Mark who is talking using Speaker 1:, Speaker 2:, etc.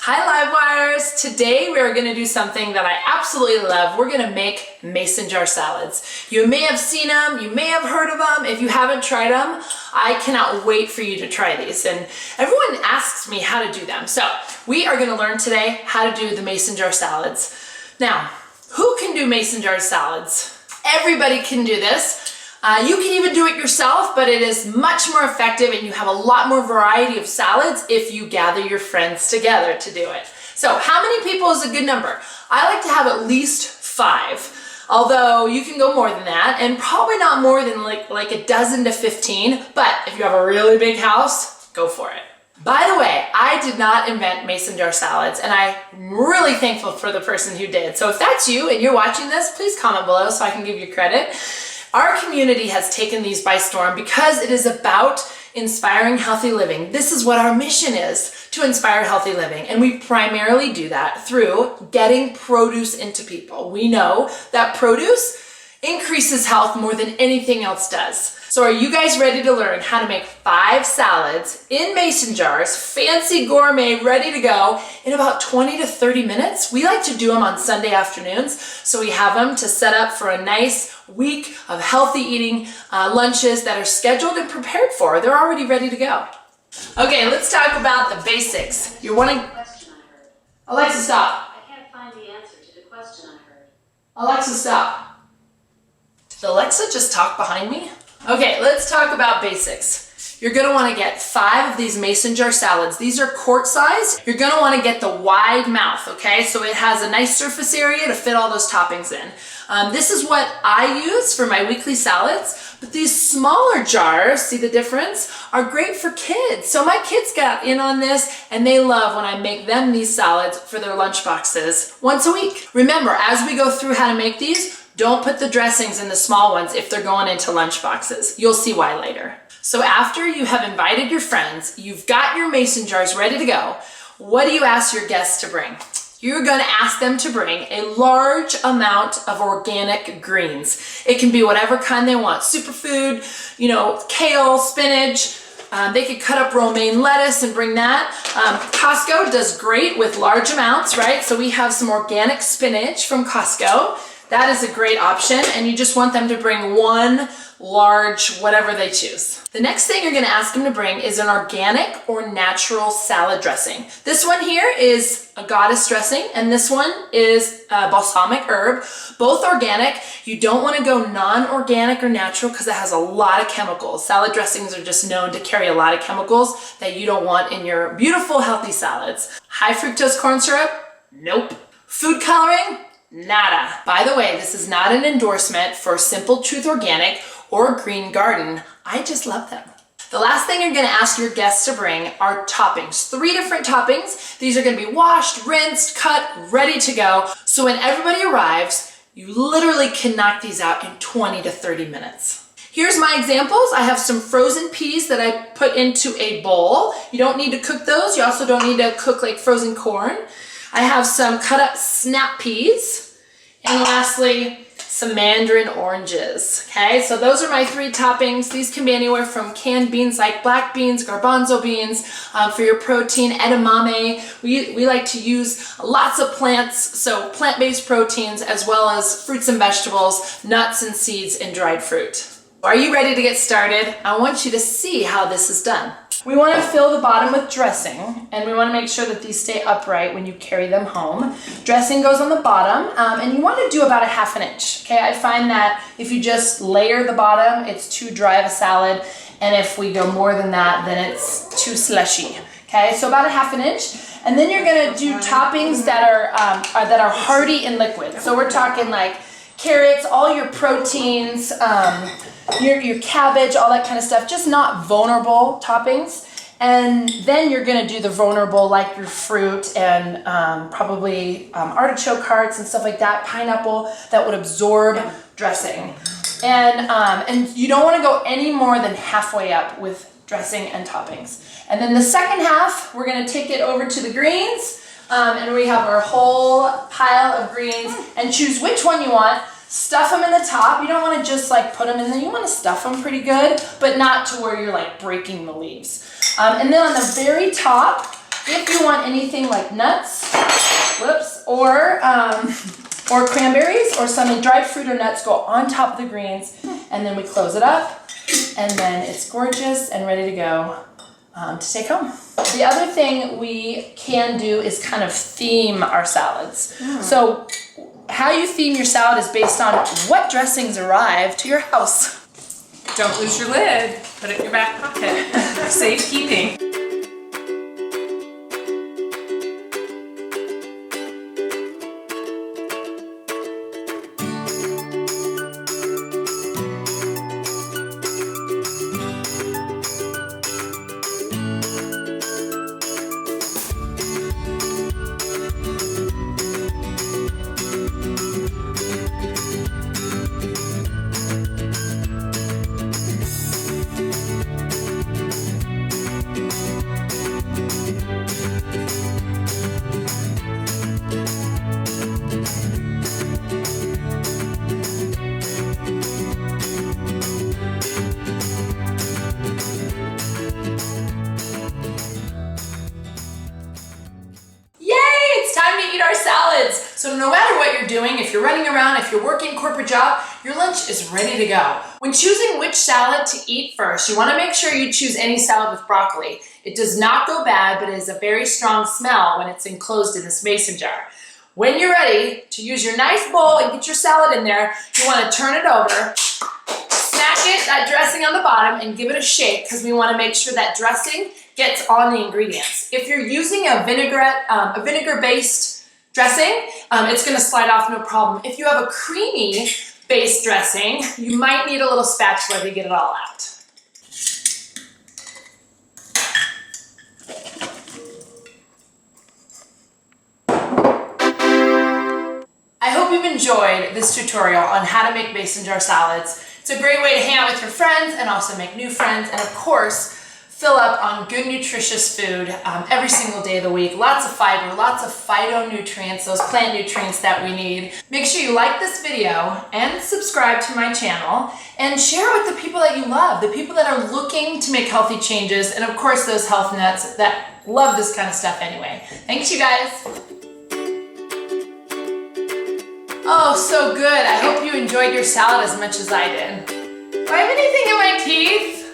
Speaker 1: Hi Livewires! Today we are going to do something that I absolutely love. We're going to make mason jar salads. You may have seen them, you may have heard of them. If you haven't tried them, I cannot wait for you to try these. And everyone asks me how to do them. So we are going to learn today how to do the mason jar salads. Now, who can do mason jar salads? Everybody can do this. You can even do it yourself, but it is much more effective and you have a lot more variety of salads if you gather your friends together to do it. So how many people is a good number? I like to have at least 5, although you can go more than that and probably not more than like a dozen to 15, but if you have a really big house, go for it. By the way, I did not invent mason jar salads and I'm really thankful for the person who did. So if that's you and you're watching this, please comment below so I can give you credit. Our community has taken these by storm because it is about inspiring healthy living. This is what our mission is, to inspire healthy living. And we primarily do that through getting produce into people. We know that produce increases health more than anything else does. So are you guys ready to learn how to make 5 salads in mason jars, fancy gourmet, ready to go in about 20 to 30 minutes? We like to do them on Sunday afternoons, so we have them to set up for a nice week of healthy eating lunches that are scheduled and prepared for. They're already ready to go. Okay, let's talk about the basics. You're wanting... Alexa, stop.
Speaker 2: I can't find the answer to the question I heard.
Speaker 1: Alexa, stop. Did Alexa just talk behind me? Okay, let's talk about basics. You're gonna wanna get 5 of these mason jar salads. These are quart size. You're gonna wanna get the wide mouth, okay? So it has a nice surface area to fit all those toppings in. This is what I use for my weekly salads, but these smaller jars, see the difference, are great for kids. So my kids got in on this and they love when I make them these salads for their lunch boxes once a week. Remember, as we go through how to make these, don't put the dressings in the small ones if they're going into lunch boxes. You'll see why later. So after you have invited your friends, you've got your mason jars ready to go, what do you ask your guests to bring? You're gonna ask them to bring a large amount of organic greens. It can be whatever kind they want, superfood, kale, spinach. They could cut up romaine lettuce and bring that. Costco does great with large amounts, right? So we have some organic spinach from Costco. That is a great option, and you just want them to bring one large, whatever they choose. The next thing you're gonna ask them to bring is an organic or natural salad dressing. This one here is a goddess dressing, and this one is a balsamic herb, both organic. You don't wanna go non-organic or natural because it has a lot of chemicals. Salad dressings are just known to carry a lot of chemicals that you don't want in your beautiful, healthy salads. High fructose corn syrup? Nope. Food coloring? Nada. By the way, this is not an endorsement for Simple Truth Organic or Green Garden. I just love them. The last thing you're gonna ask your guests to bring are toppings. 3 different toppings. These are gonna be washed, rinsed, cut, ready to go. So when everybody arrives, you literally can knock these out in 20 to 30 minutes. Here's my examples. I have some frozen peas that I put into a bowl. You don't need to cook those. You also don't need to cook like frozen corn. I have some cut up snap peas, and lastly, some mandarin oranges. Okay, so those are my 3 toppings. These can be anywhere from canned beans like black beans, garbanzo beans, for your protein, edamame. We like to use lots of plants, so plant-based proteins, as well as fruits and vegetables, nuts and seeds, and dried fruit. Are you ready to get started? I want you to see how this is done. We want to fill the bottom with dressing, and we want to make sure that these stay upright when you carry them home. Dressing goes on the bottom, and you want to do about a ½ inch. Okay, I find that if you just layer the bottom, it's too dry of a salad, and if we go more than that, then it's too slushy. Okay, so about a ½ inch, and then you're going to do toppings that are hearty in liquid. So we're talking like carrots, all your proteins, your cabbage, all that kind of stuff, just not vulnerable toppings. And then you're gonna do the vulnerable, like your fruit and probably artichoke hearts and stuff like that, pineapple, that would absorb dressing. And you don't wanna go any more than halfway up with dressing and toppings. And then the second half, we're gonna take it over to the greens, and we have our whole pile of greens, and choose which one you want. Stuff them in the top. You don't want to just like put them in there. You want to stuff them pretty good, but not to where you're like breaking the leaves. And then on the very top, If you want anything like nuts, or cranberries or some dried fruit or nuts go on top of the greens, and then we close it up, and then it's gorgeous and ready to go to take home. The other thing we can do is kind of theme our salads. So how you theme your salad is based on what dressings arrive to your house.
Speaker 3: Don't lose your lid. Put it in your back pocket. Safekeeping.
Speaker 1: Salads. So no matter what you're doing, if you're running around, if you're working a corporate job, your lunch is ready to go. When choosing which salad to eat first, you want to make sure you choose any salad with broccoli. It does not go bad, but it has a very strong smell when it's enclosed in this mason jar. When you're ready to use your nice bowl and get your salad in there, you want to turn it over, snack it, that dressing on the bottom, and give it a shake because we want to make sure that dressing gets on the ingredients. If you're using a vinegar-based dressing, it's going to slide off no problem. If you have a creamy based dressing, you might need a little spatula to get it all out. I hope you've enjoyed this tutorial on how to make mason jar salads. It's a great way to hang out with your friends and also make new friends, and of course, fill up on good, nutritious food every single day of the week. Lots of fiber, lots of phytonutrients, those plant nutrients that we need. Make sure you like this video and subscribe to my channel and share it with the people that you love, the people that are looking to make healthy changes, and of course those health nuts that love this kind of stuff anyway. Thanks, you guys. Oh, so good. I hope you enjoyed your salad as much as I did. Do I have anything in my teeth?